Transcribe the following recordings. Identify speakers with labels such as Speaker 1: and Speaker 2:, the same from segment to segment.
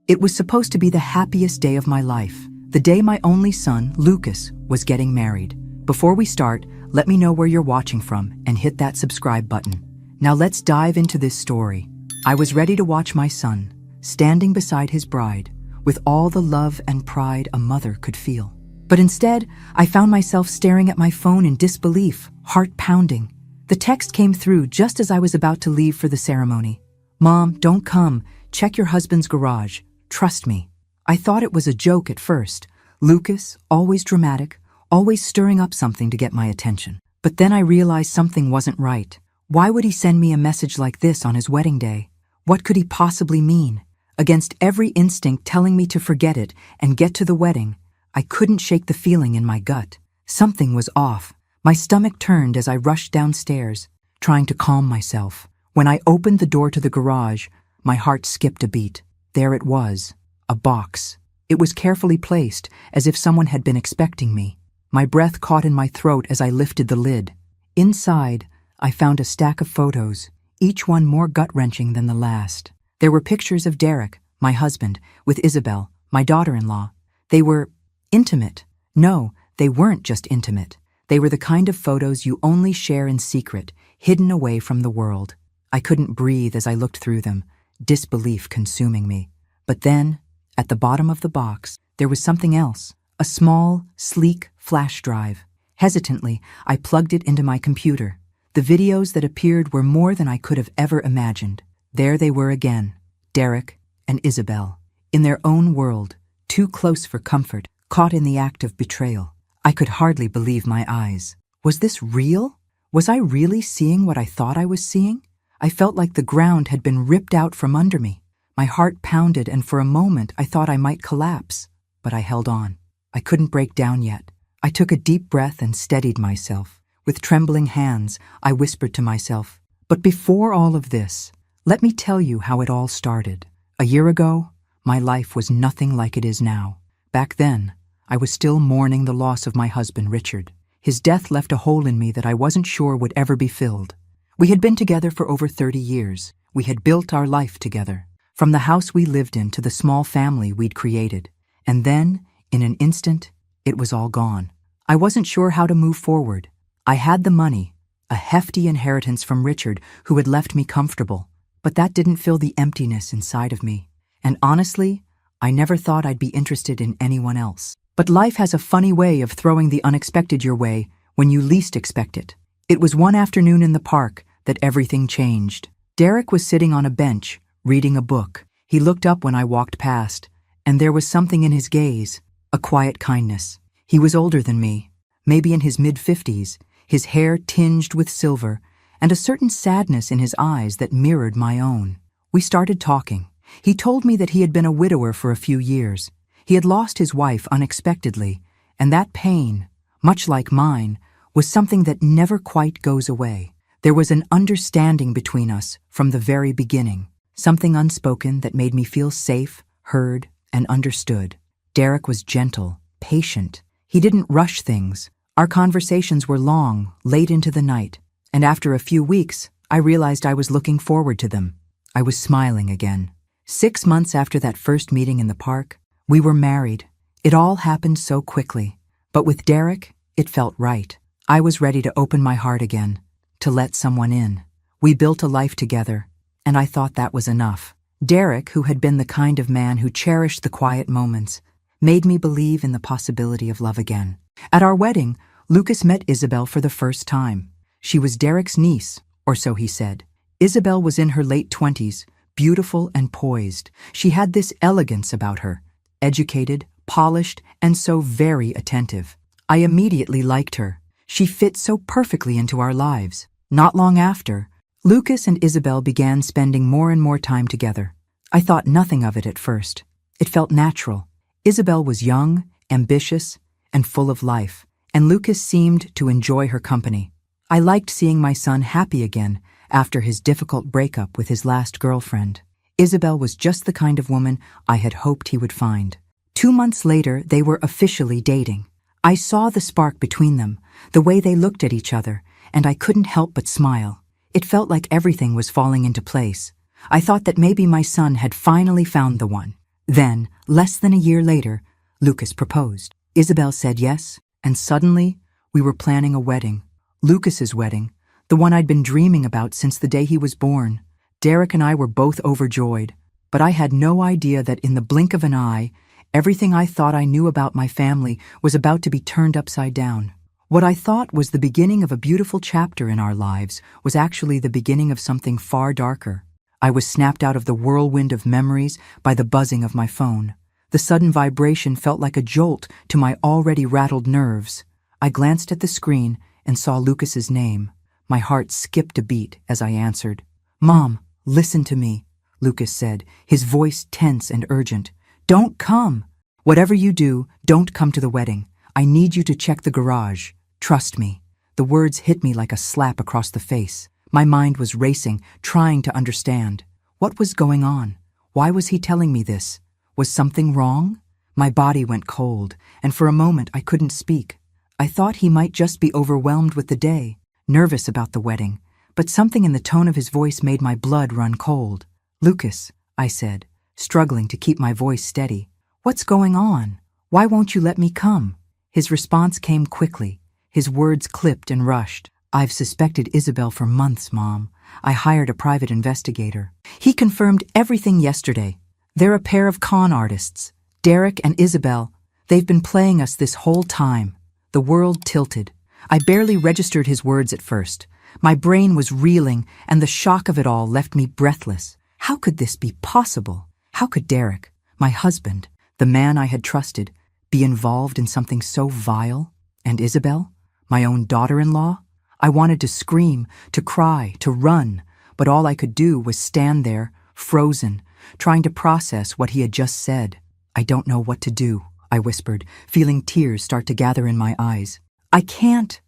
Speaker 1: It was supposed to be the happiest day of my life, the day my only son, Lucas, was getting married. Before we start, let me know where you're watching from and hit that subscribe button. Now let's dive into this story. I was ready to watch my son, standing beside his bride, with all the love and pride a mother could feel. But instead, I found myself staring at my phone in disbelief, heart pounding. The text came through just as I was about to leave for the ceremony. "Mom, don't come. Check your husband's garage. Trust me." I thought it was a joke at first. Lucas, always dramatic, always stirring up something to get my attention. But then I realized something wasn't right. Why would he send me a message like this on his wedding day? What could he possibly mean? Against every instinct telling me to forget it and get to the wedding, I couldn't shake the feeling in my gut. Something was off. My stomach turned as I rushed downstairs, trying to calm myself. When I opened the door to the garage, my heart skipped a beat. There it was, a box. It was carefully placed, as if someone had been expecting me. My breath caught in my throat as I lifted the lid. Inside, I found a stack of photos, each one more gut-wrenching than the last. There were pictures of Derek, my husband, with Isabel, my daughter-in-law. They were intimate. No, they weren't just intimate. They were the kind of photos you only share in secret, hidden away from the world. I couldn't breathe as I looked through them, disbelief consuming me. But then, at the bottom of the box, there was something else, a small, sleek flash drive. Hesitantly, I plugged it into my computer. The videos that appeared were more than I could have ever imagined. There they were again, Derek and Isabel, in their own world, too close for comfort, caught in the act of betrayal. I could hardly believe my eyes. Was this real? Was I really seeing what I thought I was seeing? I felt like the ground had been ripped out from under me. My heart pounded, and for a moment I thought I might collapse. But I held on. I couldn't break down yet. I took a deep breath and steadied myself. With trembling hands, I whispered to myself, "But before all of this, let me tell you how it all started. A year ago, my life was nothing like it is now. Back then, I was still mourning the loss of my husband, Richard. His death left a hole in me that I wasn't sure would ever be filled. We had been together for over 30 years. We had built our life together, from the house we lived in to the small family we'd created. And then, in an instant, it was all gone. I wasn't sure how to move forward. I had the money, a hefty inheritance from Richard, who had left me comfortable. But that didn't fill the emptiness inside of me. And honestly, I never thought I'd be interested in anyone else. But life has a funny way of throwing the unexpected your way when you least expect it. It was one afternoon in the park that everything changed. Derek was sitting on a bench, reading a book. He looked up when I walked past, and there was something in his gaze, a quiet kindness. He was older than me, maybe in his mid-50s, his hair tinged with silver, and a certain sadness in his eyes that mirrored my own. We started talking. He told me that he had been a widower for a few years. He had lost his wife unexpectedly, and that pain, much like mine, was something that never quite goes away. There was an understanding between us from the very beginning, something unspoken that made me feel safe, heard, and understood. Derek was gentle, patient. He didn't rush things. Our conversations were long, late into the night, and after a few weeks, I realized I was looking forward to them. I was smiling again. 6 months after that first meeting in the park, we were married. It all happened so quickly. But with Derek, it felt right. I was ready to open my heart again, to let someone in. We built a life together, and I thought that was enough. Derek, who had been the kind of man who cherished the quiet moments, made me believe in the possibility of love again. At our wedding, Lucas met Isabel for the first time. She was Derek's niece, or so he said. Isabel was in her late 20s, beautiful and poised. She had this elegance about her, educated, polished, and so very attentive. I immediately liked her. She fit so perfectly into our lives. Not long after, Lucas and Isabel began spending more and more time together. I thought nothing of it at first. It felt natural. Isabel was young, ambitious, and full of life, and Lucas seemed to enjoy her company. I liked seeing my son happy again after his difficult breakup with his last girlfriend. Isabel was just the kind of woman I had hoped he would find. 2 months later, they were officially dating. I saw the spark between them, the way they looked at each other, and I couldn't help but smile. It felt like everything was falling into place. I thought that maybe my son had finally found the one. Then, less than a year later, Lucas proposed. Isabel said yes, and suddenly, we were planning a wedding. Lucas's wedding, the one I'd been dreaming about since the day he was born. Derek and I were both overjoyed, but I had no idea that in the blink of an eye, everything I thought I knew about my family was about to be turned upside down. What I thought was the beginning of a beautiful chapter in our lives was actually the beginning of something far darker. I was snapped out of the whirlwind of memories by the buzzing of my phone. The sudden vibration felt like a jolt to my already rattled nerves. I glanced at the screen and saw Lucas's name. My heart skipped a beat as I answered. "Mom, listen to me," Lucas said, his voice tense and urgent. "Don't come. Whatever you do, don't come to the wedding. I need you to check the garage. Trust me." The words hit me like a slap across the face. My mind was racing, trying to understand. What was going on? Why was he telling me this? Was something wrong? My body went cold, and for a moment I couldn't speak. I thought he might just be overwhelmed with the day, nervous about the wedding, but something in the tone of his voice made my blood run cold. "Lucas," I said, struggling to keep my voice steady. "What's going on? Why won't you let me come?" His response came quickly. His words clipped and rushed. "I've suspected Isabel for months, Mom. I hired a private investigator. He confirmed everything yesterday. They're a pair of con artists. Derek and Isabel. They've been playing us this whole time." The world tilted. I barely registered his words at first. My brain was reeling, and the shock of it all left me breathless. How could this be possible? How could Derek, my husband, the man I had trusted, be involved in something so vile? And Isabel, my own daughter-in-law? I wanted to scream, to cry, to run, but all I could do was stand there, frozen, trying to process what he had just said. "I don't know what to do," I whispered, feeling tears start to gather in my eyes. I can't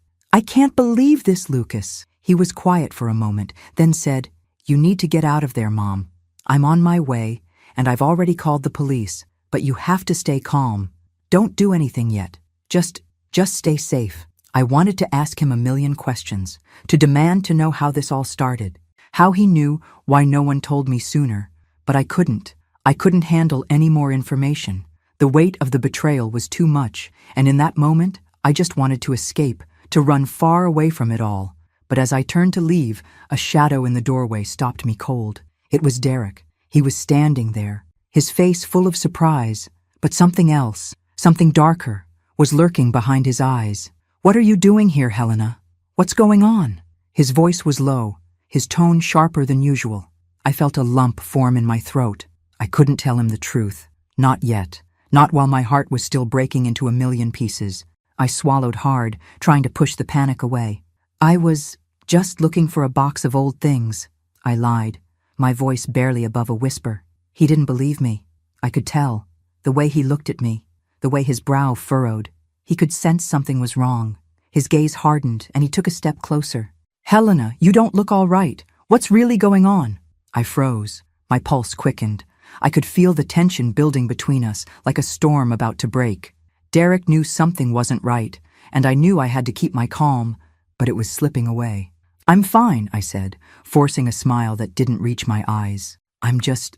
Speaker 1: believe this, Lucas." He was quiet for a moment, then said, "You need to get out of there, Mom. I'm on my way, and I've already called the police, but you have to stay calm. Don't do anything yet. Just stay safe." I wanted to ask him a million questions, to demand to know how this all started, how he knew why no one told me sooner, but I couldn't. I couldn't handle any more information. The weight of the betrayal was too much, and in that moment, I just wanted to escape, to run far away from it all. But as I turned to leave, a shadow in the doorway stopped me cold. It was Derek. He was standing there, his face full of surprise, but something else, something darker, was lurking behind his eyes. "What are you doing here, Helena? What's going on?" His voice was low, his tone sharper than usual. I felt a lump form in my throat. I couldn't tell him the truth. Not yet. Not while my heart was still breaking into a million pieces. I swallowed hard, trying to push the panic away. "I was just looking for a box of old things," I lied, my voice barely above a whisper. He didn't believe me. I could tell. The way he looked at me, the way his brow furrowed. He could sense something was wrong. His gaze hardened, and he took a step closer. "Helena, you don't look all right. What's really going on?" I froze. My pulse quickened. I could feel the tension building between us, like a storm about to break. Derek knew something wasn't right, and I knew I had to keep my calm, but it was slipping away. "I'm fine," I said, forcing a smile that didn't reach my eyes. I'm just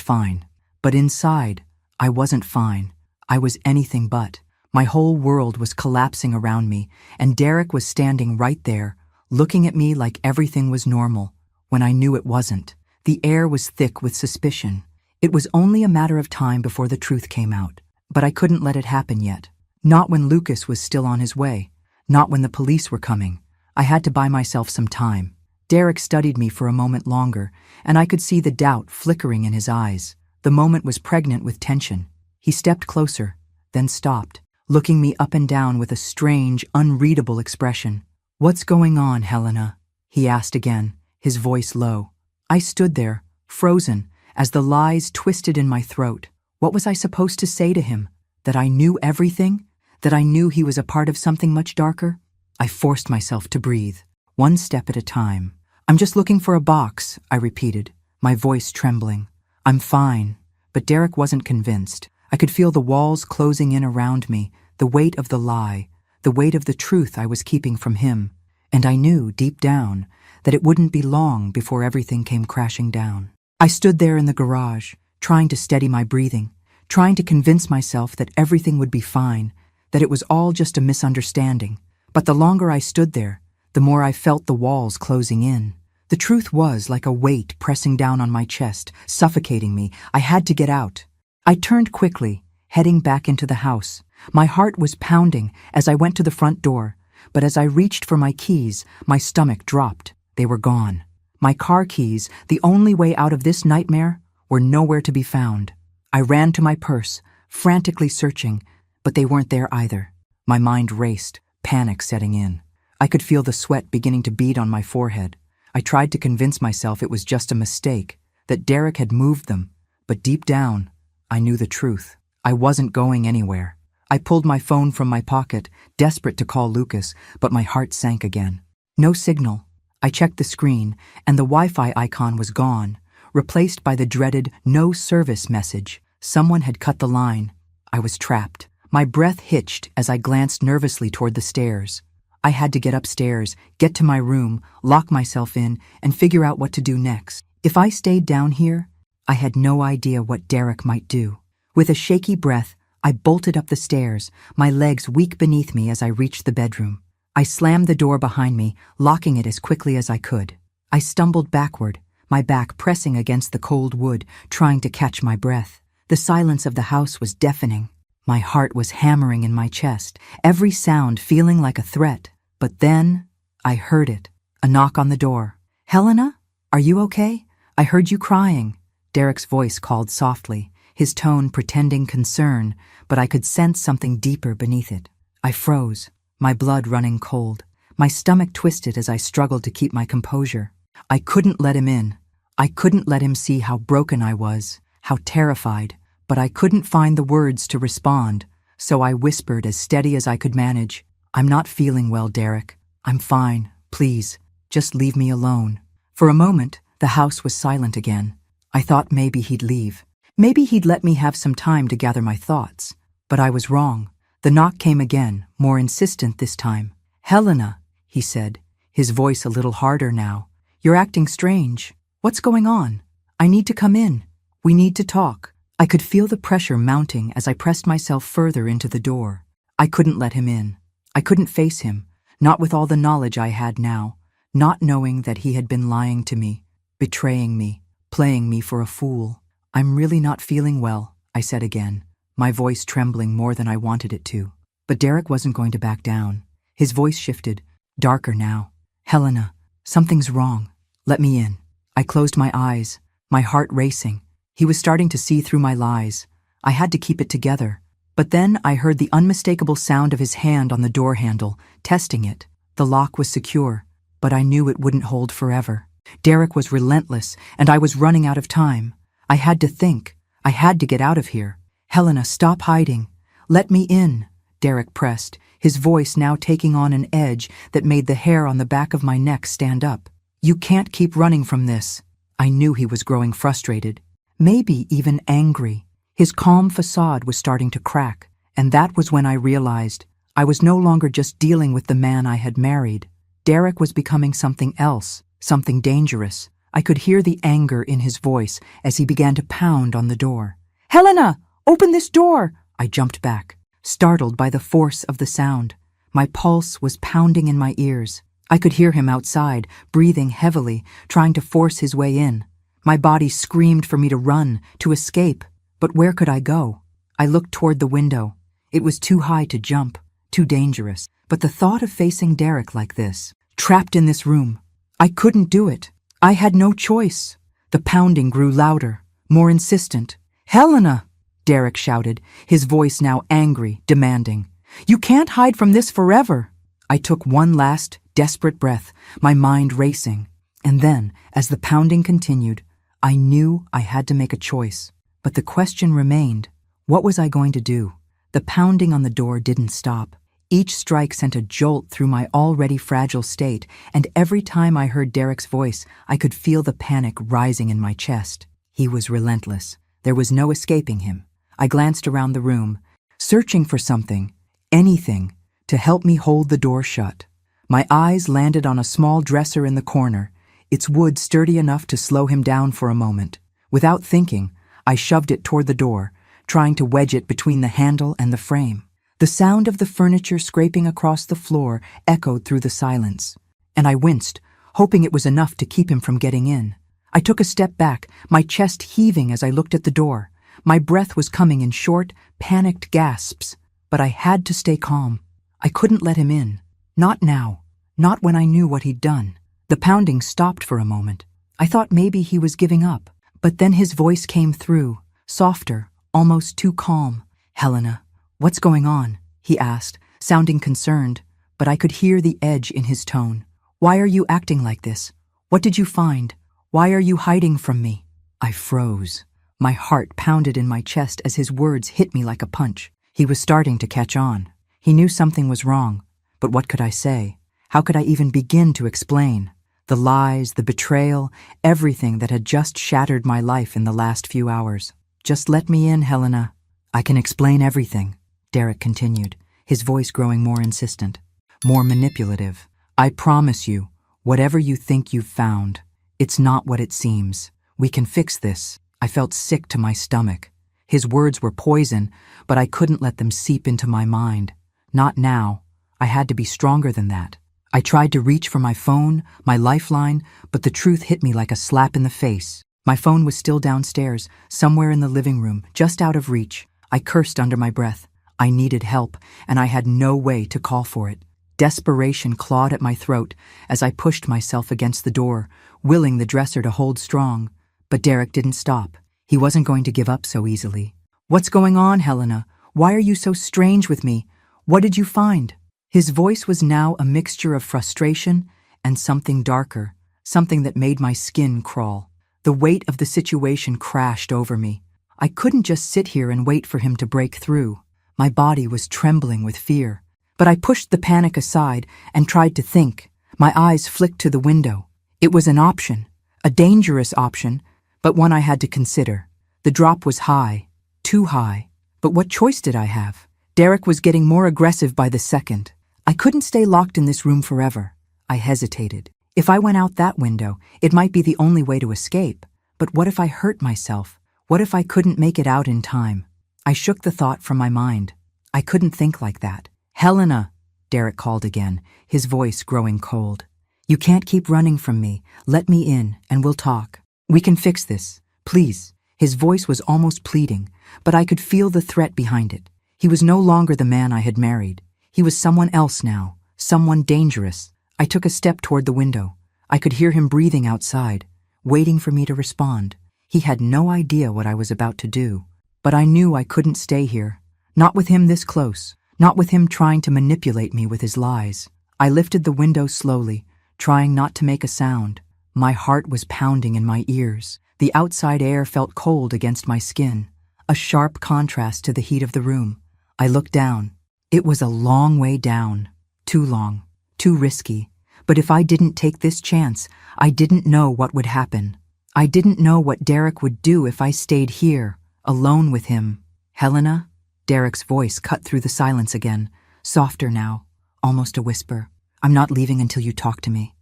Speaker 1: fine." But inside, I wasn't fine. I was anything but. My whole world was collapsing around me, and Derek was standing right there, looking at me like everything was normal, when I knew it wasn't. The air was thick with suspicion. It was only a matter of time before the truth came out. But I couldn't let it happen yet. Not when Lucas was still on his way. Not when the police were coming. I had to buy myself some time. Derek studied me for a moment longer, and I could see the doubt flickering in his eyes. The moment was pregnant with tension. He stepped closer, then stopped, looking me up and down with a strange, unreadable expression. "What's going on, Helena?" he asked again, his voice low. I stood there, frozen, as the lies twisted in my throat. What was I supposed to say to him? That I knew everything? That I knew he was a part of something much darker? I forced myself to breathe, one step at a time. "I'm just looking for a box," I repeated, my voice trembling. "I'm fine." But Derek wasn't convinced. I could feel the walls closing in around me, the weight of the lie, the weight of the truth I was keeping from him. And I knew, deep down, that it wouldn't be long before everything came crashing down. I stood there in the garage, trying to steady my breathing, trying to convince myself that everything would be fine, that it was all just a misunderstanding. But the longer I stood there, the more I felt the walls closing in. The truth was like a weight pressing down on my chest, suffocating me. I had to get out. I turned quickly, heading back into the house. My heart was pounding as I went to the front door, but as I reached for my keys, my stomach dropped. They were gone. My car keys, the only way out of this nightmare, were nowhere to be found. I ran to my purse, frantically searching, but they weren't there either. My mind raced, panic setting in. I could feel the sweat beginning to bead on my forehead. I tried to convince myself it was just a mistake, that Derek had moved them, but deep down, I knew the truth. I wasn't going anywhere. I pulled my phone from my pocket, desperate to call Lucas, but my heart sank again. No signal. I checked the screen, and the Wi-Fi icon was gone, replaced by the dreaded no service message. Someone had cut the line. I was trapped. My breath hitched as I glanced nervously toward the stairs. I had to get upstairs, get to my room, lock myself in, and figure out what to do next. If I stayed down here, I had no idea what Derek might do. With a shaky breath, I bolted up the stairs, my legs weak beneath me as I reached the bedroom. I slammed the door behind me, locking it as quickly as I could. I stumbled backward, my back pressing against the cold wood, trying to catch my breath. The silence of the house was deafening. My heart was hammering in my chest, every sound feeling like a threat. But then, I heard it. A knock on the door. "Helena, are you okay? I heard you crying." Derek's voice called softly, his tone pretending concern, but I could sense something deeper beneath it. I froze, my blood running cold. My stomach twisted as I struggled to keep my composure. I couldn't let him in. I couldn't let him see how broken I was, how terrified, but I couldn't find the words to respond, so I whispered as steady as I could manage, "I'm not feeling well, Derek. I'm fine. Please, just leave me alone." For a moment, the house was silent again. I thought maybe he'd leave. Maybe he'd let me have some time to gather my thoughts. But I was wrong. The knock came again, more insistent this time. "Helena," he said, his voice a little harder now. "You're acting strange. What's going on? I need to come in. We need to talk." I could feel the pressure mounting as I pressed myself further into the door. I couldn't let him in. I couldn't face him, not with all the knowledge I had now, not knowing that he had been lying to me, betraying me, playing me for a fool. "I'm really not feeling well," I said again, my voice trembling more than I wanted it to. But Derek wasn't going to back down. His voice shifted, darker now. "Helena, something's wrong. Let me in." I closed my eyes, my heart racing. He was starting to see through my lies. I had to keep it together. But then I heard the unmistakable sound of his hand on the door handle, testing it. The lock was secure, but I knew it wouldn't hold forever. Derek was relentless, and I was running out of time. I had to think. I had to get out of here. "Helena, stop hiding. Let me in," Derek pressed, his voice now taking on an edge that made the hair on the back of my neck stand up. "You can't keep running from this." I knew he was growing frustrated, maybe even angry. His calm facade was starting to crack, and that was when I realized I was no longer just dealing with the man I had married. Derek was becoming something else, something dangerous. I could hear the anger in his voice as he began to pound on the door. "Helena, open this door!" I jumped back, startled by the force of the sound. My pulse was pounding in my ears. I could hear him outside, breathing heavily, trying to force his way in. My body screamed for me to run, to escape. But where could I go? I looked toward the window. It was too high to jump, too dangerous. But the thought of facing Derek like this, trapped in this room, I couldn't do it. I had no choice. The pounding grew louder, more insistent. "Helena!" Derek shouted, his voice now angry, demanding. "You can't hide from this forever." I took one last, desperate breath, my mind racing. And then, as the pounding continued, I knew I had to make a choice. But the question remained, what was I going to do? The pounding on the door didn't stop. Each strike sent a jolt through my already fragile state, and every time I heard Derek's voice, I could feel the panic rising in my chest. He was relentless. There was no escaping him. I glanced around the room, searching for something, anything, to help me hold the door shut. My eyes landed on a small dresser in the corner, its wood sturdy enough to slow him down for a moment. Without thinking, I shoved it toward the door, trying to wedge it between the handle and the frame. The sound of the furniture scraping across the floor echoed through the silence, and I winced, hoping it was enough to keep him from getting in. I took a step back, my chest heaving as I looked at the door. My breath was coming in short, panicked gasps, but I had to stay calm. I couldn't let him in. Not now. Not when I knew what he'd done. The pounding stopped for a moment. I thought maybe he was giving up, but then his voice came through, softer, almost too calm. "Helena, what's going on?" he asked, sounding concerned, but I could hear the edge in his tone. "Why are you acting like this? What did you find? Why are you hiding from me?" I froze. My heart pounded in my chest as his words hit me like a punch. He was starting to catch on. He knew something was wrong, but what could I say? How could I even begin to explain? The lies, the betrayal, everything that had just shattered my life in the last few hours. "Just let me in, Helena. I can explain everything," Derek continued, his voice growing more insistent, more manipulative. "I promise you, whatever you think you've found, it's not what it seems. We can fix this." I felt sick to my stomach. His words were poison, but I couldn't let them seep into my mind. Not now. I had to be stronger than that. I tried to reach for my phone, my lifeline, but the truth hit me like a slap in the face. My phone was still downstairs, somewhere in the living room, just out of reach. I cursed under my breath. I needed help, and I had no way to call for it. Desperation clawed at my throat as I pushed myself against the door, willing the dresser to hold strong. But Derek didn't stop. He wasn't going to give up so easily. "What's going on, Helena? Why are you so strange with me? What did you find?" His voice was now a mixture of frustration and something darker, something that made my skin crawl. The weight of the situation crashed over me. I couldn't just sit here and wait for him to break through. My body was trembling with fear. But I pushed the panic aside and tried to think. My eyes flicked to the window. It was an option, a dangerous option, but one I had to consider. The drop was high, too high. But what choice did I have? Derek was getting more aggressive by the second. I couldn't stay locked in this room forever. I hesitated. If I went out that window, it might be the only way to escape. But what if I hurt myself? What if I couldn't make it out in time? I shook the thought from my mind. I couldn't think like that. "Helena," Derek called again, his voice growing cold. "You can't keep running from me. Let me in, and we'll talk. We can fix this. Please." His voice was almost pleading, but I could feel the threat behind it. He was no longer the man I had married. He was someone else now, someone dangerous. I took a step toward the window. I could hear him breathing outside, waiting for me to respond. He had no idea what I was about to do. But I knew I couldn't stay here. Not with him this close. Not with him trying to manipulate me with his lies. I lifted the window slowly, trying not to make a sound. My heart was pounding in my ears. The outside air felt cold against my skin, a sharp contrast to the heat of the room. I looked down. It was a long way down. Too long. Too risky. But if I didn't take this chance, I didn't know what would happen. I didn't know what Derek would do if I stayed here, alone with him. "Helena?" Derek's voice cut through the silence again, softer now, almost a whisper. "I'm not leaving until you talk to me.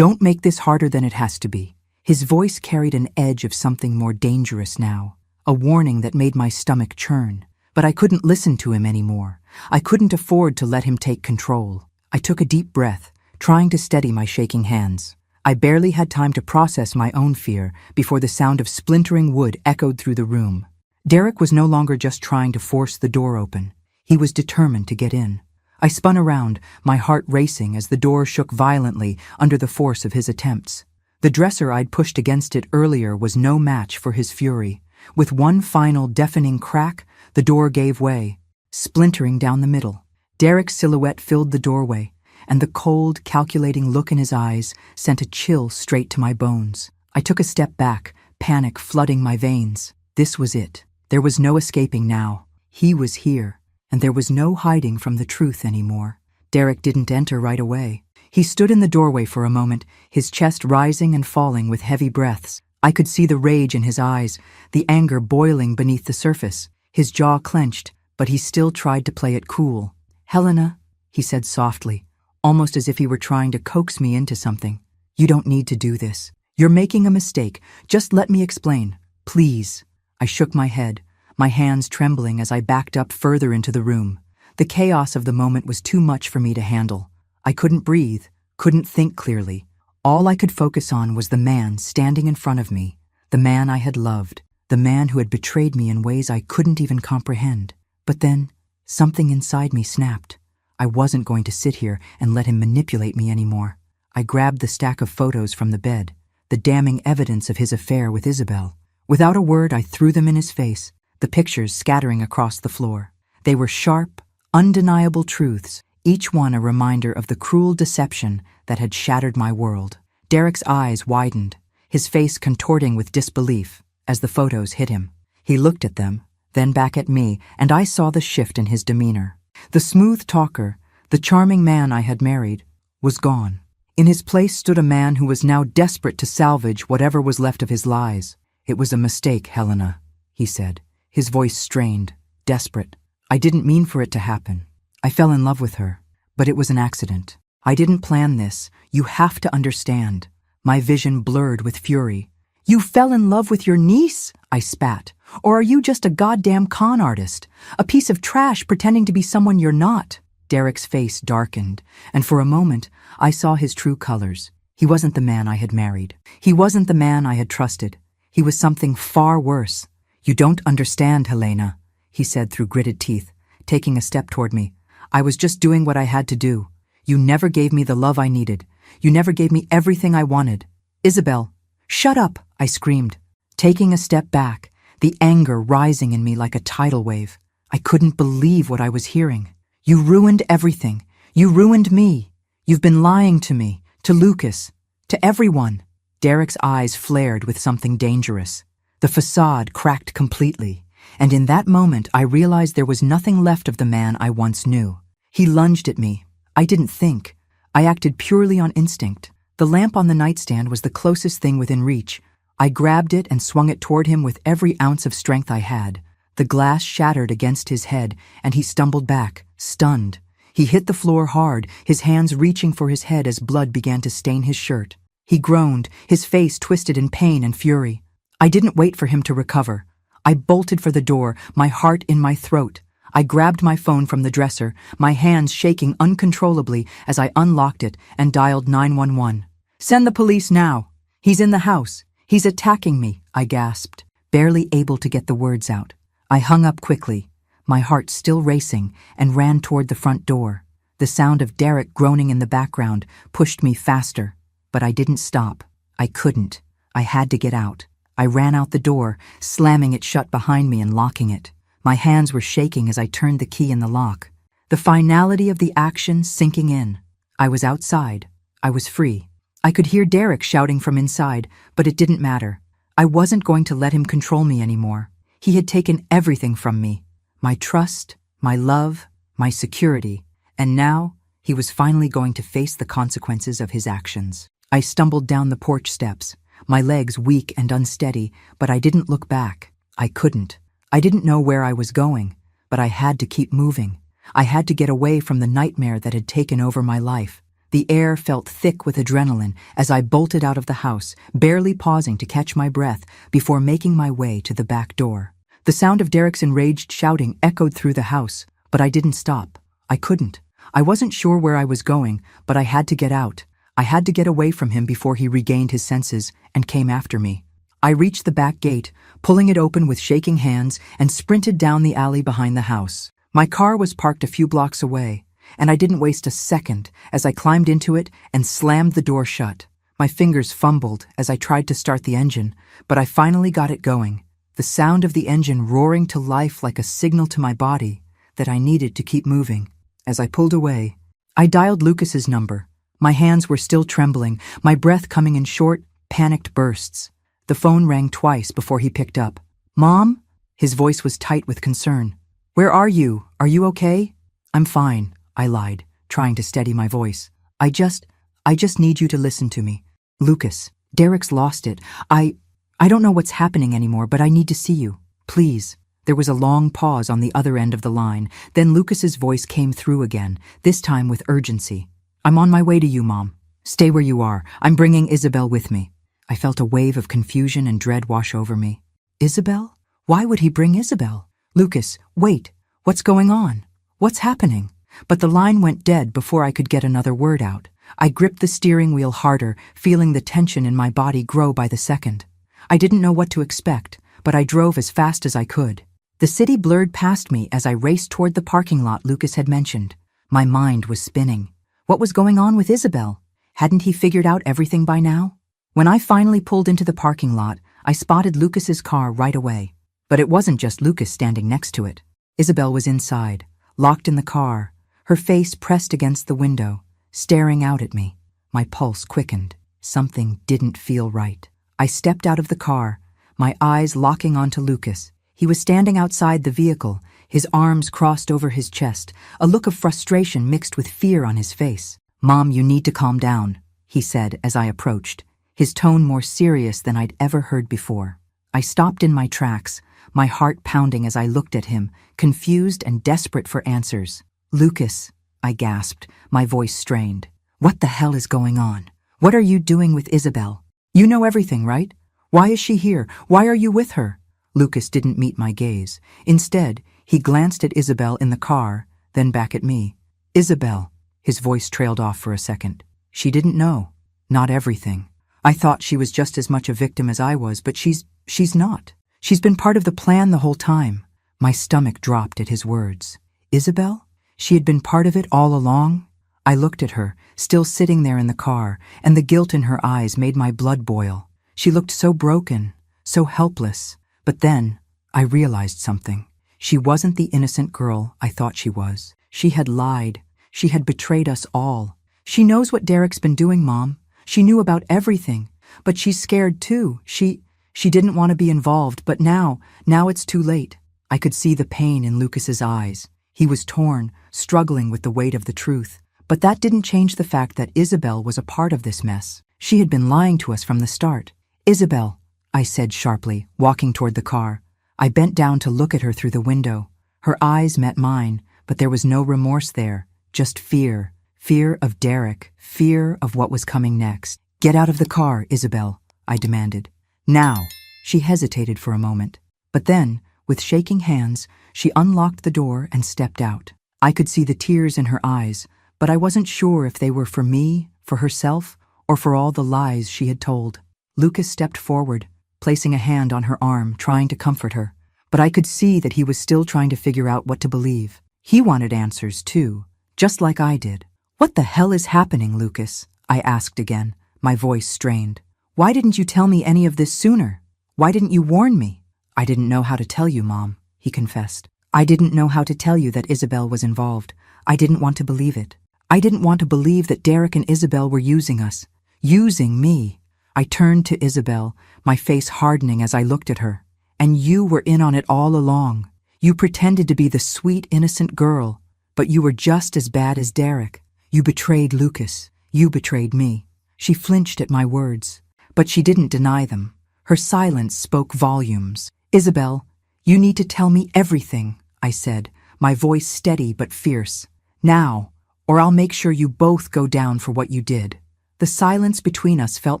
Speaker 1: Don't make this harder than it has to be." His voice carried an edge of something more dangerous now, a warning that made my stomach churn. But I couldn't listen to him anymore. I couldn't afford to let him take control. I took a deep breath, trying to steady my shaking hands. I barely had time to process my own fear before the sound of splintering wood echoed through the room. Derek was no longer just trying to force the door open. He was determined to get in. I spun around, my heart racing as the door shook violently under the force of his attempts. The dresser I'd pushed against it earlier was no match for his fury. With one final deafening crack, the door gave way, splintering down the middle. Derek's silhouette filled the doorway, and the cold, calculating look in his eyes sent a chill straight to my bones. I took a step back, panic flooding my veins. This was it. There was no escaping now. He was here, and there was no hiding from the truth anymore. Derek didn't enter right away. He stood in the doorway for a moment, his chest rising and falling with heavy breaths. I could see the rage in his eyes, the anger boiling beneath the surface. His jaw clenched, but he still tried to play it cool. "Helena," he said softly, almost as if he were trying to coax me into something. "You don't need to do this. You're making a mistake. Just let me explain. Please." I shook my head, my hands trembling as I backed up further into the room. The chaos of the moment was too much for me to handle. I couldn't breathe, couldn't think clearly. All I could focus on was the man standing in front of me, the man I had loved, the man who had betrayed me in ways I couldn't even comprehend. But then, something inside me snapped. I wasn't going to sit here and let him manipulate me anymore. I grabbed the stack of photos from the bed, the damning evidence of his affair with Isabel. Without a word, I threw them in his face, the pictures scattering across the floor. They were sharp, undeniable truths, each one a reminder of the cruel deception that had shattered my world. Derek's eyes widened, his face contorting with disbelief as the photos hit him. He looked at them, then back at me, and I saw the shift in his demeanor. The smooth talker, the charming man I had married, was gone. In his place stood a man who was now desperate to salvage whatever was left of his lies. "It was a mistake, Helena," he said, his voice strained, desperate. "I didn't mean for it to happen. I fell in love with her, but it was an accident. I didn't plan this. You have to understand." My vision blurred with fury. "You fell in love with your niece?" I spat. "Or are you just a goddamn con artist? A piece of trash pretending to be someone you're not?" Derek's face darkened, and for a moment I saw his true colors. He wasn't the man I had married. He wasn't the man I had trusted. He was something far worse. "You don't understand, Helena," he said through gritted teeth, taking a step toward me. "I was just doing what I had to do. You never gave me the love I needed. You never gave me everything I wanted." "Isabel!" "Shut up!" I screamed, taking a step back, the anger rising in me like a tidal wave. I couldn't believe what I was hearing. "You ruined everything. You ruined me. You've been lying to me, to Lucas, to everyone." Derek's eyes flared with something dangerous. The facade cracked completely, and in that moment I realized there was nothing left of the man I once knew. He lunged at me. I didn't think. I acted purely on instinct. The lamp on the nightstand was the closest thing within reach. I grabbed it and swung it toward him with every ounce of strength I had. The glass shattered against his head, and he stumbled back, stunned. He hit the floor hard, his hands reaching for his head as blood began to stain his shirt. He groaned, his face twisted in pain and fury. I didn't wait for him to recover. I bolted for the door, my heart in my throat. I grabbed my phone from the dresser, my hands shaking uncontrollably as I unlocked it and dialed 911. "Send the police now. He's in the house. He's attacking me," I gasped, barely able to get the words out. I hung up quickly, my heart still racing, and ran toward the front door. The sound of Derek groaning in the background pushed me faster, but I didn't stop. I couldn't. I had to get out. I ran out the door, slamming it shut behind me and locking it. My hands were shaking as I turned the key in the lock. The finality of the action sinking in. I was outside. I was free. I could hear Derek shouting from inside, but it didn't matter. I wasn't going to let him control me anymore. He had taken everything from me. My trust, my love, my security. And now, he was finally going to face the consequences of his actions. I stumbled down the porch steps, my legs weak and unsteady, but I didn't look back. I couldn't. I didn't know where I was going, but I had to keep moving. I had to get away from the nightmare that had taken over my life. The air felt thick with adrenaline as I bolted out of the house, barely pausing to catch my breath before making my way to the back door. The sound of Derek's enraged shouting echoed through the house, but I didn't stop. I couldn't. I wasn't sure where I was going, but I had to get out. I had to get away from him before he regained his senses and came after me. I reached the back gate, pulling it open with shaking hands, and sprinted down the alley behind the house. My car was parked a few blocks away, and I didn't waste a second as I climbed into it and slammed the door shut. My fingers fumbled as I tried to start the engine, but I finally got it going, the sound of the engine roaring to life like a signal to my body that I needed to keep moving. As I pulled away, I dialed Lucas's number. My hands were still trembling, my breath coming in short, panicked bursts. The phone rang twice before he picked up. "Mom?" His voice was tight with concern. "Where are you? Are you okay?" "I'm fine," I lied, trying to steady my voice. I just need you to listen to me. Lucas, Derek's lost it. I don't know what's happening anymore, but I need to see you. Please." There was a long pause on the other end of the line. Then Lucas's voice came through again, this time with urgency. "I'm on my way to you, Mom. Stay where you are. I'm bringing Isabel with me." I felt a wave of confusion and dread wash over me. Isabel? Why would he bring Isabel? Lucas, wait, what's going on? What's happening? But the line went dead before I could get another word out. I gripped the steering wheel harder, feeling the tension in my body grow by the second. I didn't know what to expect, but I drove as fast as I could. The city blurred past me as I raced toward the parking lot Lucas had mentioned. My mind was spinning. What was going on with Isabel? Hadn't he figured out everything by now? When I finally pulled into the parking lot, I spotted Lucas's car right away. But it wasn't just Lucas standing next to it. Isabel was inside, locked in the car, her face pressed against the window, staring out at me. My pulse quickened. Something didn't feel right. I stepped out of the car, my eyes locking onto Lucas. He was standing outside the vehicle, his arms crossed over his chest, a look of frustration mixed with fear on his face. "Mom, you need to calm down," he said as I approached, his tone more serious than I'd ever heard before. I stopped in my tracks, my heart pounding as I looked at him, confused and desperate for answers. "Lucas," I gasped, my voice strained. "What the hell is going on? What are you doing with Isabel? You know everything, right? Why is she here? Why are you with her?" Lucas didn't meet my gaze. Instead, he glanced at Isabel in the car, then back at me. "Isabel," his voice trailed off for a second. "She didn't know. Not everything. I thought she was just as much a victim as I was, but she's not. She's been part of the plan the whole time." My stomach dropped at his words. Isabel? She had been part of it all along? I looked at her, still sitting there in the car, and the guilt in her eyes made my blood boil. She looked so broken, so helpless. But then, I realized something. She wasn't the innocent girl I thought she was. She had lied. She had betrayed us all. "She knows what Derek's been doing, Mom. She knew about everything. But she's scared too. She didn't want to be involved, but now it's too late." I could see the pain in Lucas's eyes. He was torn, struggling with the weight of the truth. But that didn't change the fact that Isabel was a part of this mess. She had been lying to us from the start. "Isabel," I said sharply, walking toward the car. I bent down to look at her through the window. Her eyes met mine, but there was no remorse there, just fear. Fear of Derek, fear of what was coming next. "Get out of the car, Isabel," I demanded. "Now." She hesitated for a moment. But then, with shaking hands, she unlocked the door and stepped out. I could see the tears in her eyes, but I wasn't sure if they were for me, for herself, or for all the lies she had told. Lucas stepped forward, placing a hand on her arm, trying to comfort her. But I could see that he was still trying to figure out what to believe. He wanted answers, too, just like I did. "What the hell is happening, Lucas?" I asked again, my voice strained. "Why didn't you tell me any of this sooner? Why didn't you warn me?" "I didn't know how to tell you, Mom," he confessed. "I didn't know how to tell you that Isabel was involved. I didn't want to believe it. I didn't want to believe that Derek and Isabel were using us. Using me." I turned to Isabel, my face hardening as I looked at her. "And you were in on it all along. You pretended to be the sweet, innocent girl, but you were just as bad as Derek. You betrayed Lucas. You betrayed me." She flinched at my words, but she didn't deny them. Her silence spoke volumes. "Isabel, you need to tell me everything," I said, my voice steady but fierce. "Now, or I'll make sure you both go down for what you did." The silence between us felt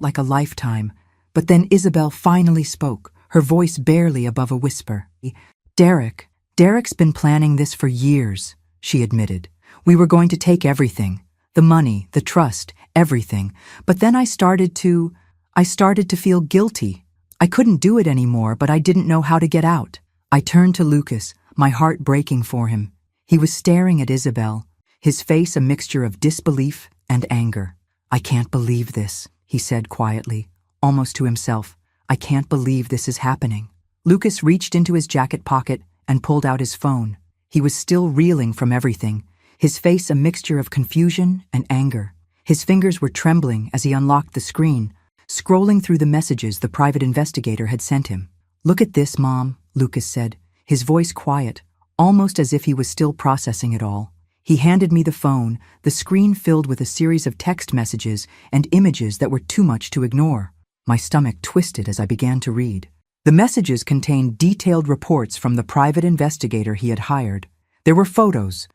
Speaker 1: like a lifetime, but then Isabel finally spoke, her voice barely above a whisper. Derek's been planning this for years," she admitted. "We were going to take everything, the money, the trust, everything. But then I started to feel guilty. I couldn't do it anymore, but I didn't know how to get out." I turned to Lucas, my heart breaking for him. He was staring at Isabel, his face a mixture of disbelief and anger. "I can't believe this," he said quietly, almost to himself. "I can't believe this is happening." Lucas reached into his jacket pocket and pulled out his phone. He was still reeling from everything, his face a mixture of confusion and anger. His fingers were trembling as he unlocked the screen, scrolling through the messages the private investigator had sent him. "Look at this, Mom," Lucas said, his voice quiet, almost as if he was still processing it all. He handed me the phone, the screen filled with a series of text messages and images that were too much to ignore. My stomach twisted as I began to read. The messages contained detailed reports from the private investigator he had hired. There were photos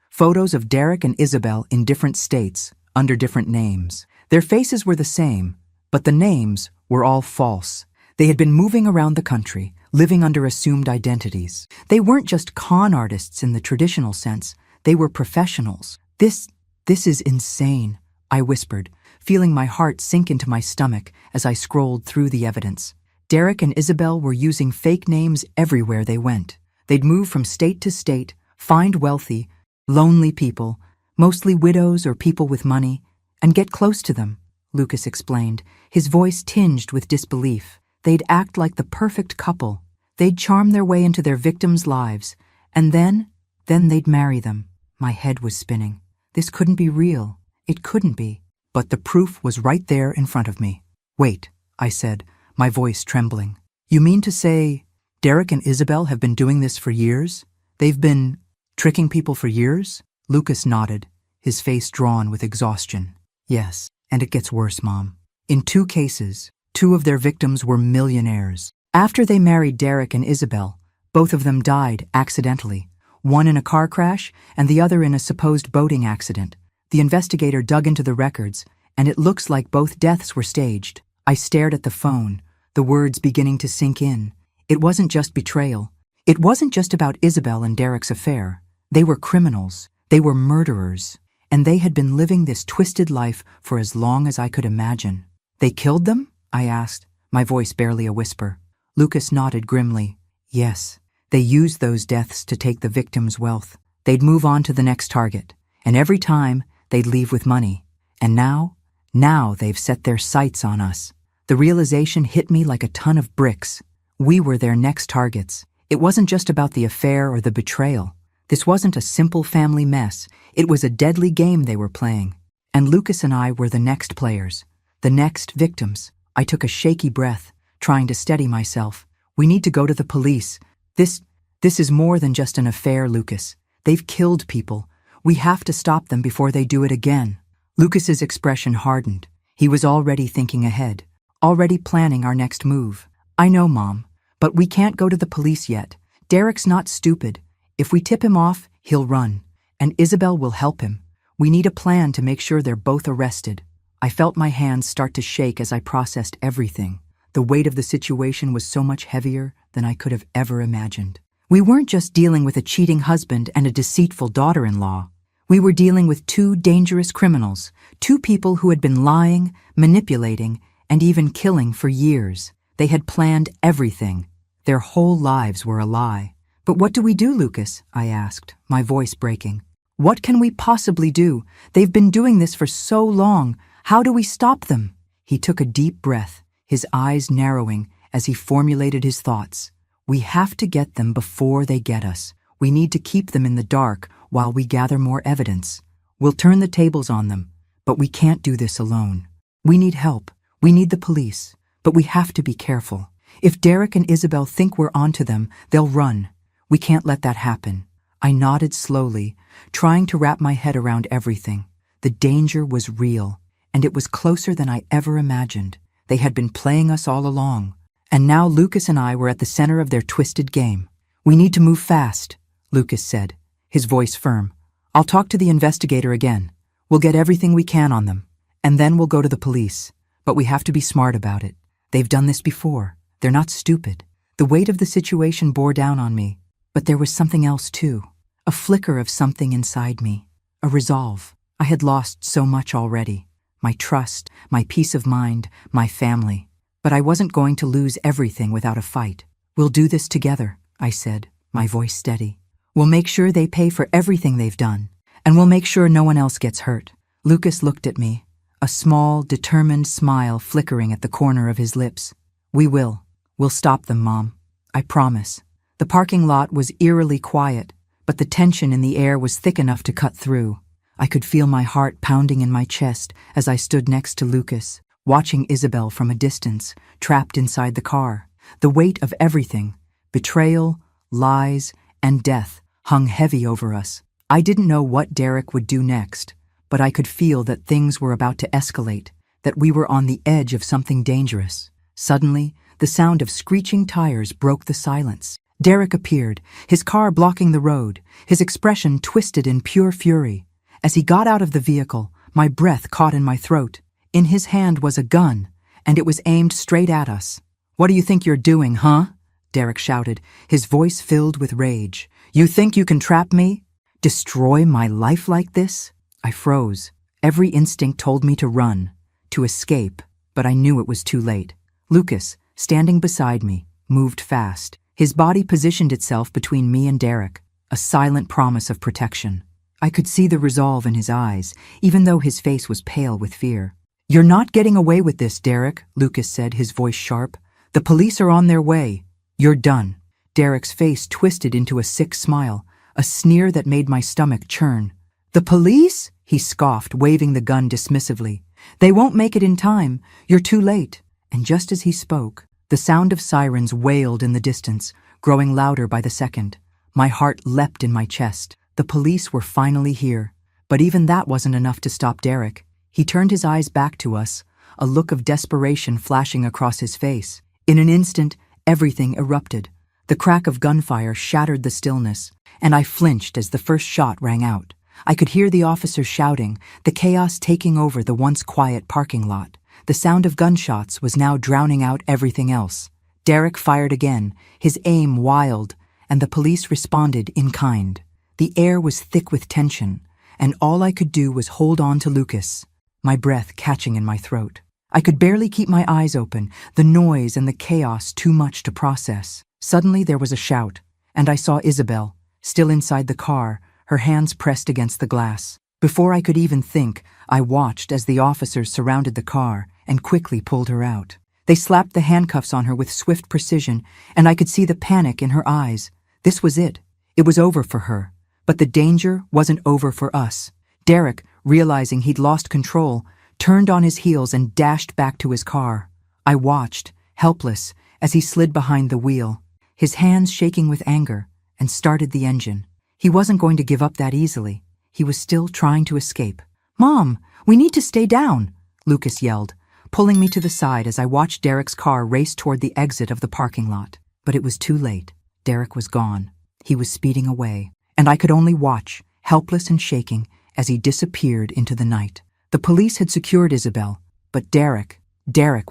Speaker 1: of Derek and Isabel in different states, under different names. Their faces were the same, but the names were all false. They had been moving around the country, living under assumed identities. They weren't just con artists in the traditional sense, they were professionals. This is insane, I whispered, feeling my heart sink into my stomach as I scrolled through the evidence. Derek and Isabel were using fake names everywhere they went. They'd move from state to state, find wealthy, lonely people, mostly widows or people with money, and get close to them, Lucas explained, his voice tinged with disbelief. They'd act like the perfect couple. They'd charm their way into their victims' lives, and then they'd marry them. My head was spinning. This couldn't be real. It couldn't be. But the proof was right there in front of me. Wait, I said, my voice trembling. You mean to say Derek and Isabel have been doing this for years? They've been tricking people for years? Lucas nodded, his face drawn with exhaustion. Yes, and it gets worse, Mom. In 2 cases, 2 of their victims were millionaires. After they married Derek and Isabel, both of them died accidentally, one in a car crash and the other in a supposed boating accident. The investigator dug into the records, and it looks like both deaths were staged. I stared at the phone, the words beginning to sink in. It wasn't just betrayal. It wasn't just about Isabel and Derek's affair. They were criminals. They were murderers. And they had been living this twisted life for as long as I could imagine. They killed them? I asked, my voice barely a whisper. Lucas nodded grimly. Yes, they used those deaths to take the victim's wealth. They'd move on to the next target, and every time, they'd leave with money. And now they've set their sights on us. The realization hit me like a ton of bricks. We were their next targets. It wasn't just about the affair or the betrayal. This wasn't a simple family mess. It was a deadly game they were playing. And Lucas and I were the next players, the next victims. I took a shaky breath, trying to steady myself. We need to go to the police. This is more than just an affair, Lucas. They've killed people. We have to stop them before they do it again. Lucas's expression hardened. He was already thinking ahead, already planning our next move. I know, Mom, but we can't go to the police yet. Derek's not stupid. If we tip him off, he'll run, and Isabel will help him. We need a plan to make sure they're both arrested. I felt my hands start to shake as I processed everything. The weight of the situation was so much heavier than I could have ever imagined. We weren't just dealing with a cheating husband and a deceitful daughter-in-law. We were dealing with 2 dangerous criminals, 2 people who had been lying, manipulating, and even killing for years. They had planned everything. Their whole lives were a lie. But what do we do, Lucas? I asked, my voice breaking. What can we possibly do? They've been doing this for so long. How do we stop them? He took a deep breath, his eyes narrowing as he formulated his thoughts. We have to get them before they get us. We need to keep them in the dark while we gather more evidence. We'll turn the tables on them, but we can't do this alone. We need help. We need the police, but we have to be careful. If Derek and Isabel think we're onto them, they'll run. We can't let that happen. I nodded slowly, trying to wrap my head around everything. The danger was real, and it was closer than I ever imagined. They had been playing us all along, and now Lucas and I were at the center of their twisted game. We need to move fast, Lucas said, his voice firm. I'll talk to the investigator again. We'll get everything we can on them, and then we'll go to the police. But we have to be smart about it. They've done this before. They're not stupid. The weight of the situation bore down on me. But there was something else too. A flicker of something inside me. A resolve. I had lost so much already. My trust, my peace of mind, my family. But I wasn't going to lose everything without a fight. We'll do this together, I said, my voice steady. We'll make sure they pay for everything they've done. And we'll make sure no one else gets hurt. Lucas looked at me, a small, determined smile flickering at the corner of his lips. We will. We'll stop them, Mom. I promise. The parking lot was eerily quiet, but the tension in the air was thick enough to cut through. I could feel my heart pounding in my chest as I stood next to Lucas, watching Isabel from a distance, trapped inside the car. The weight of everything, betrayal, lies, and death, hung heavy over us. I didn't know what Derek would do next, but I could feel that things were about to escalate, that we were on the edge of something dangerous. Suddenly, the sound of screeching tires broke the silence. Derek appeared, his car blocking the road, his expression twisted in pure fury. As he got out of the vehicle, my breath caught in my throat. In his hand was a gun, and it was aimed straight at us. "What do you think you're doing, huh?" Derek shouted, his voice filled with rage. "You think you can trap me? Destroy my life like this?" I froze. Every instinct told me to run, to escape, but I knew it was too late. Lucas, standing beside me, moved fast. His body positioned itself between me and Derek, a silent promise of protection. I could see the resolve in his eyes, even though his face was pale with fear. "You're not getting away with this, Derek," Lucas said, his voice sharp. "The police are on their way. You're done." Derek's face twisted into a sick smile, a sneer that made my stomach churn. "The police?" he scoffed, waving the gun dismissively. "They won't make it in time. You're too late." And just as he spoke, the sound of sirens wailed in the distance, growing louder by the second. My heart leapt in my chest. The police were finally here. But even that wasn't enough to stop Derek. He turned his eyes back to us, a look of desperation flashing across his face. In an instant, everything erupted. The crack of gunfire shattered the stillness, and I flinched as the first shot rang out. I could hear the officers shouting, the chaos taking over the once quiet parking lot. The sound of gunshots was now drowning out everything else. Derek fired again, his aim wild, and the police responded in kind. The air was thick with tension, and all I could do was hold on to Lucas, my breath catching in my throat. I could barely keep my eyes open, the noise and the chaos too much to process. Suddenly there was a shout, and I saw Isabel, still inside the car, her hands pressed against the glass. Before I could even think, I watched as the officers surrounded the car and quickly pulled her out. They slapped the handcuffs on her with swift precision, and I could see the panic in her eyes. This was it. It was over for her. But the danger wasn't over for us. Derek, realizing he'd lost control, turned on his heels and dashed back to his car. I watched, helpless, as he slid behind the wheel, his hands shaking with anger, and started the engine. He wasn't going to give up that easily. He was still trying to escape. "Mom, we need to stay down," Lucas yelled, pulling me to the side as I watched Derek's car race toward the exit of the parking lot. But it was too late. Derek was gone. He was speeding away, and I could only watch, helpless and shaking, as he disappeared into the night. The police had secured Isabel, but Derek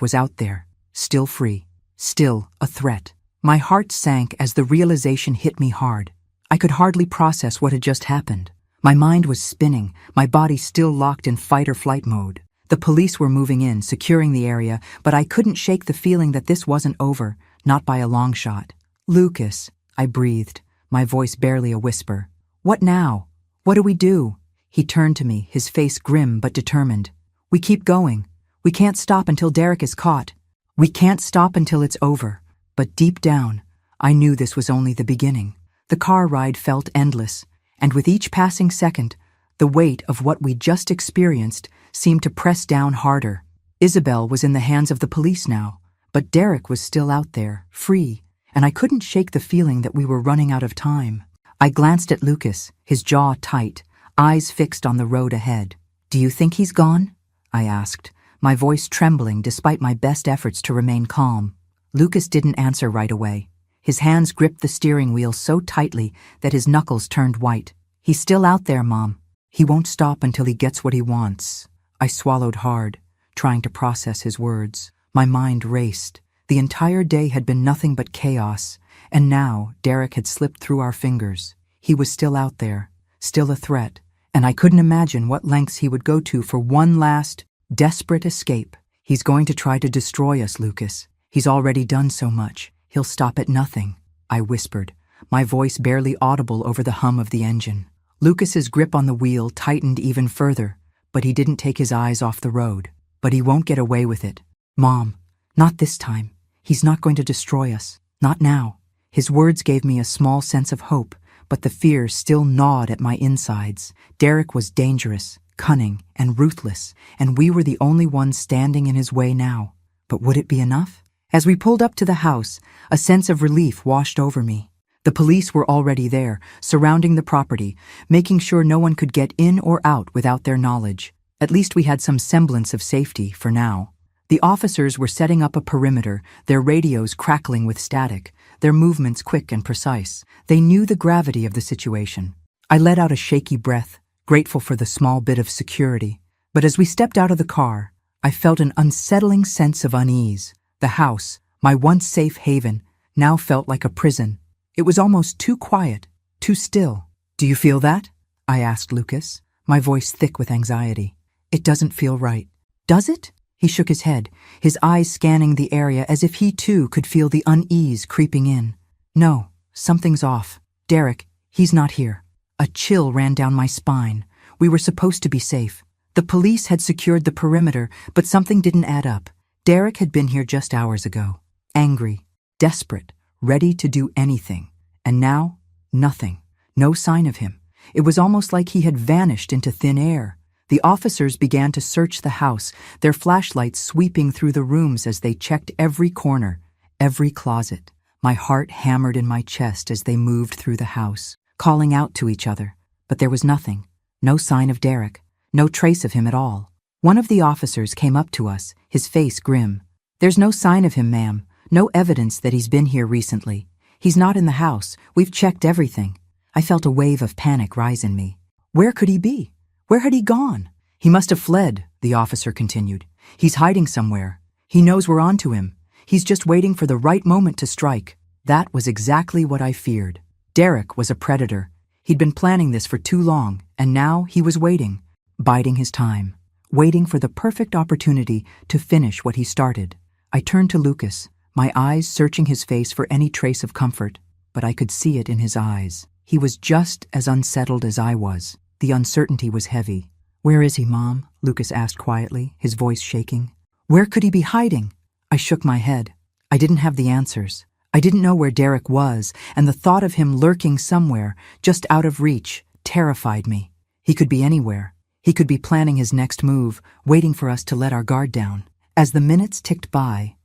Speaker 1: was out there, still free, still a threat. My heart sank as the realization hit me hard. I could hardly process what had just happened. My mind was spinning, my body still locked in fight-or-flight mode. The police were moving in, securing the area, but I couldn't shake the feeling that this wasn't over, not by a long shot. "Lucas," I breathed, my voice barely a whisper. "What now? What do we do?" He turned to me, his face grim but determined. "We keep going. We can't stop until Derek is caught. We can't stop until it's over." But deep down, I knew this was only the beginning. The car ride felt endless, and with each passing second, the weight of what we'd just experienced seemed to press down harder. Isabel was in the hands of the police now, but Derek was still out there, free, and I couldn't shake the feeling that we were running out of time. I glanced at Lucas, his jaw tight, eyes fixed on the road ahead. "Do you think he's gone?" I asked, my voice trembling despite my best efforts to remain calm. Lucas didn't answer right away. His hands gripped the steering wheel so tightly that his knuckles turned white. "He's still out there, Mom. He won't stop until he gets what he wants." I swallowed hard, trying to process his words. My mind raced. The entire day had been nothing but chaos, and now Derek had slipped through our fingers. He was still out there, still a threat, and I couldn't imagine what lengths he would go to for one last, desperate escape. "He's going to try to destroy us, Lucas. He's already done so much. He'll stop at nothing," I whispered, my voice barely audible over the hum of the engine. Lucas's grip on the wheel tightened even further, but he didn't take his eyes off the road. "But he won't get away with it. Mom, not this time. He's not going to destroy us. Not now." His words gave me a small sense of hope, but the fear still gnawed at my insides. Derek was dangerous, cunning, and ruthless, and we were the only ones standing in his way now. But would it be enough? As we pulled up to the house, a sense of relief washed over me. The police were already there, surrounding the property, making sure no one could get in or out without their knowledge. At least we had some semblance of safety for now. The officers were setting up a perimeter, their radios crackling with static, their movements quick and precise. They knew the gravity of the situation. I let out a shaky breath, grateful for the small bit of security. But as we stepped out of the car, I felt an unsettling sense of unease. The house, my once safe haven, now felt like a prison. It was almost too quiet, too still. "Do you feel that?" I asked Lucas, my voice thick with anxiety. "It doesn't feel right." "Does it?" He shook his head, his eyes scanning the area as if he too could feel the unease creeping in. "No, something's off. Derek, he's not here." A chill ran down my spine. We were supposed to be safe. The police had secured the perimeter, but something didn't add up. Derek had been here just hours ago. Angry, desperate, ready to do anything. And now, nothing. No sign of him. It was almost like he had vanished into thin air. The officers began to search the house, their flashlights sweeping through the rooms as they checked every corner, every closet. My heart hammered in my chest as they moved through the house, calling out to each other. But there was nothing. No sign of Derek. No trace of him at all. One of the officers came up to us, his face grim. "There's no sign of him, ma'am. No evidence that he's been here recently. He's not in the house. We've checked everything." I felt a wave of panic rise in me. Where could he be? Where had he gone? "He must have fled," the officer continued. "He's hiding somewhere. He knows we're onto him. He's just waiting for the right moment to strike." That was exactly what I feared. Derek was a predator. He'd been planning this for too long, and now he was waiting, biding his time, waiting for the perfect opportunity to finish what he started. I turned to Lucas, my eyes searching his face for any trace of comfort, but I could see it in his eyes. He was just as unsettled as I was. The uncertainty was heavy. "Where is he, Mom?" Lucas asked quietly, his voice shaking. "Where could he be hiding?" I shook my head. I didn't have the answers. I didn't know where Derek was, and the thought of him lurking somewhere, just out of reach, terrified me. He could be anywhere. He could be planning his next move, waiting for us to let our guard down. As the minutes ticked by,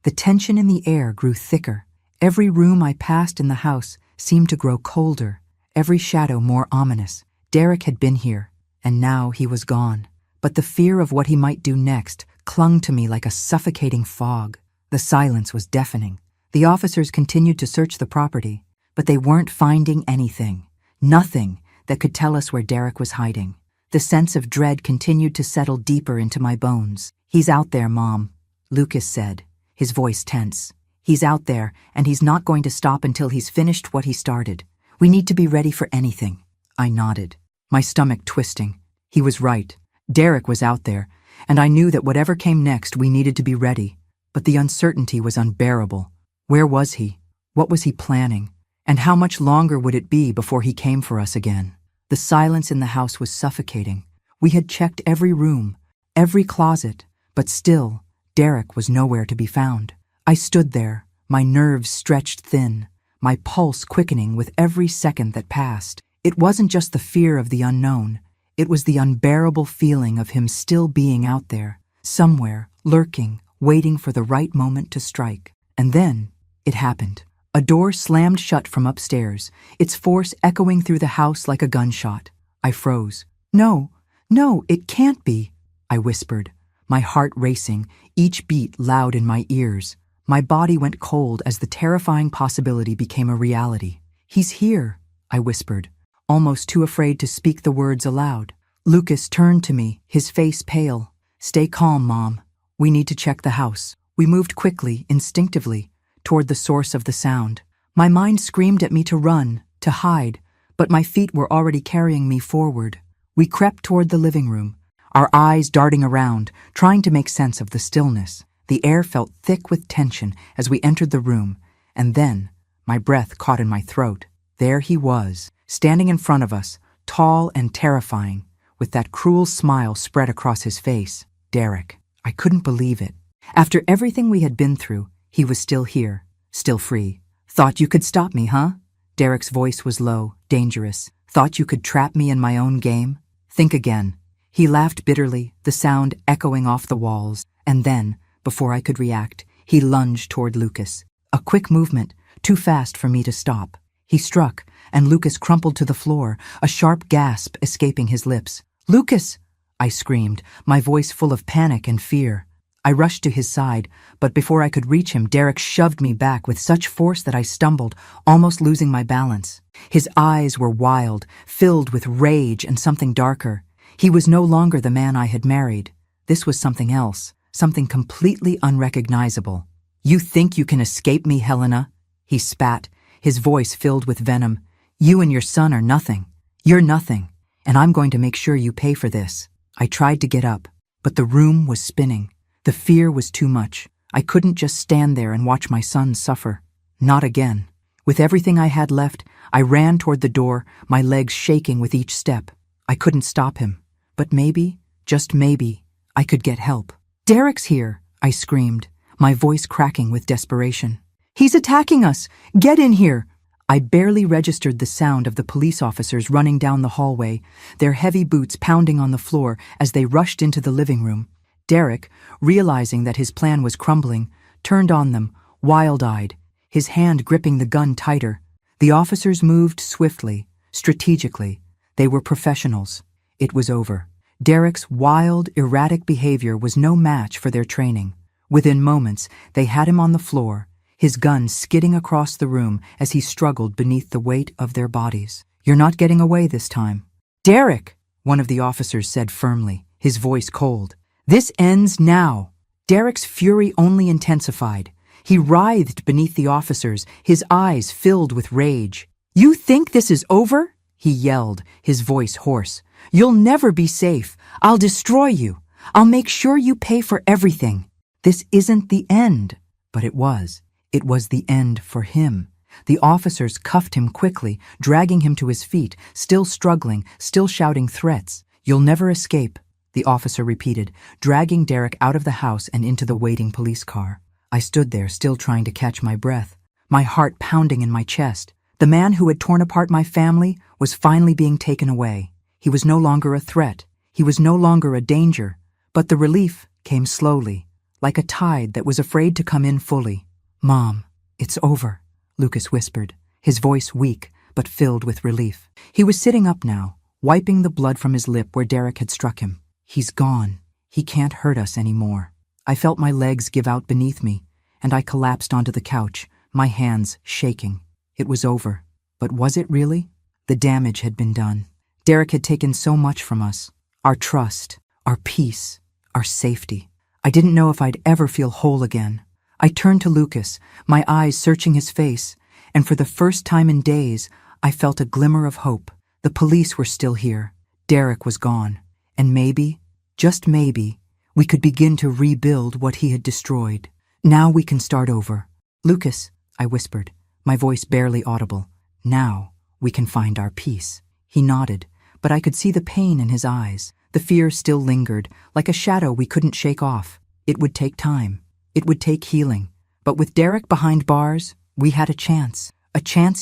Speaker 1: the tension in the air grew thicker. Every room I passed in the house seemed to grow colder, every shadow more ominous. Derek had been here, and now he was gone. But the fear of what he might do next clung to me like a suffocating fog. The silence was deafening. The officers continued to search the property, but they weren't finding anything. Nothing that could tell us where Derek was hiding. The sense of dread continued to settle deeper into my bones. "He's out there, Mom," Lucas said, his voice tense. "He's out there, and he's not going to stop until he's finished what he started. We need to be ready for anything." I nodded, my stomach twisting. He was right. Derek was out there, and I knew that whatever came next, we needed to be ready. But the uncertainty was unbearable. Where was he? What was he planning? And how much longer would it be before he came for us again? The silence in the house was suffocating. We had checked every room, every closet, but still, Derek was nowhere to be found. I stood there, my nerves stretched thin, my pulse quickening with every second that passed. It wasn't just the fear of the unknown. It was the unbearable feeling of him still being out there, somewhere, lurking, waiting for the right moment to strike. And then, it happened. A door slammed shut from upstairs, its force echoing through the house like a gunshot. I froze. "No, no, it can't be," I whispered, my heart racing, each beat loud in my ears. My body went cold as the terrifying possibility became a reality. "He's here," I whispered, almost too afraid to speak the words aloud. Lucas turned to me, his face pale. "Stay calm, Mom. We need to check the house." We moved quickly, instinctively, toward the source of the sound. My mind screamed at me to run, to hide, but my feet were already carrying me forward. We crept toward the living room, our eyes darting around, trying to make sense of the stillness. The air felt thick with tension as we entered the room, and then, my breath caught in my throat. There he was, standing in front of us, tall and terrifying, with that cruel smile spread across his face. Derek. I couldn't believe it. After everything we had been through, he was still here, still free. "Thought you could stop me, huh?" Derek's voice was low, dangerous. "Thought you could trap me in my own game? Think again." He laughed bitterly, the sound echoing off the walls. And then, before I could react, he lunged toward Lucas. A quick movement, too fast for me to stop. He struck, and Lucas crumpled to the floor, a sharp gasp escaping his lips. "Lucas!" I screamed, my voice full of panic and fear. I rushed to his side, but before I could reach him, Derek shoved me back with such force that I stumbled, almost losing my balance. His eyes were wild, filled with rage and something darker. He was no longer the man I had married. This was something else, something completely unrecognizable. "You think you can escape me, Helena?" He spat, his voice filled with venom. "You and your son are nothing. You're nothing, and I'm going to make sure you pay for this." I tried to get up, but the room was spinning. The fear was too much. I couldn't just stand there and watch my son suffer. Not again. With everything I had left, I ran toward the door, my legs shaking with each step. I couldn't stop him, but maybe, just maybe, I could get help. "Derek's here," I screamed, my voice cracking with desperation. "He's attacking us! Get in here!" I barely registered the sound of the police officers running down the hallway, their heavy boots pounding on the floor as they rushed into the living room. Derek, realizing that his plan was crumbling, turned on them, wild-eyed, his hand gripping the gun tighter. The officers moved swiftly, strategically. They were professionals. It was over. Derek's wild, erratic behavior was no match for their training. Within moments, they had him on the floor, his gun skidding across the room as he struggled beneath the weight of their bodies. "You're not getting away this time." "Derek," one of the officers said firmly, his voice cold. "This ends now." Derek's fury only intensified. He writhed beneath the officers, his eyes filled with rage. "You think this is over?" he yelled, his voice hoarse. "You'll never be safe. I'll destroy you. I'll make sure you pay for everything." This isn't the end. But it was. It was the end for him. The officers cuffed him quickly, dragging him to his feet, still struggling, still shouting threats. "You'll never escape," the officer repeated, dragging Derek out of the house and into the waiting police car. I stood there, still trying to catch my breath, my heart pounding in my chest. The man who had torn apart my family was finally being taken away. He was no longer a threat. He was no longer a danger. But the relief came slowly, like a tide that was afraid to come in fully. "Mom, it's over," Lucas whispered, his voice weak but filled with relief. He was sitting up now, wiping the blood from his lip where Derek had struck him. "He's gone. He can't hurt us anymore." I felt my legs give out beneath me, and I collapsed onto the couch, my hands shaking. It was over. But was it really? The damage had been done. Derek had taken so much from us. Our trust, our peace, our safety. I didn't know if I'd ever feel whole again. I turned to Lucas, my eyes searching his face, and for the first time in days, I felt a glimmer of hope. The police were still here. Derek was gone. And maybe, just maybe, we could begin to rebuild what he had destroyed. "Now we can start over." "Lucas," I whispered, my voice barely audible. "Now we can find our peace." He nodded, but I could see the pain in his eyes. The fear still lingered, like a shadow we couldn't shake off. It would take time. It would take healing. But with Derek behind bars, we had a chance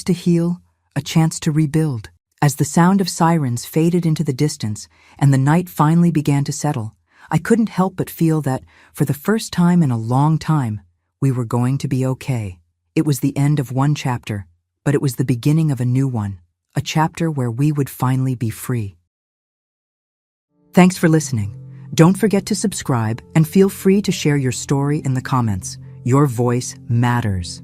Speaker 1: to heal, a chance to rebuild. As the sound of sirens faded into the distance and the night finally began to settle, I couldn't help but feel that, for the first time in a long time, we were going to be okay. It was the end of one chapter, but it was the beginning of a new one, a chapter where we would finally be free. Thanks for listening. Don't forget to subscribe and feel free to share your story in the comments. Your voice matters.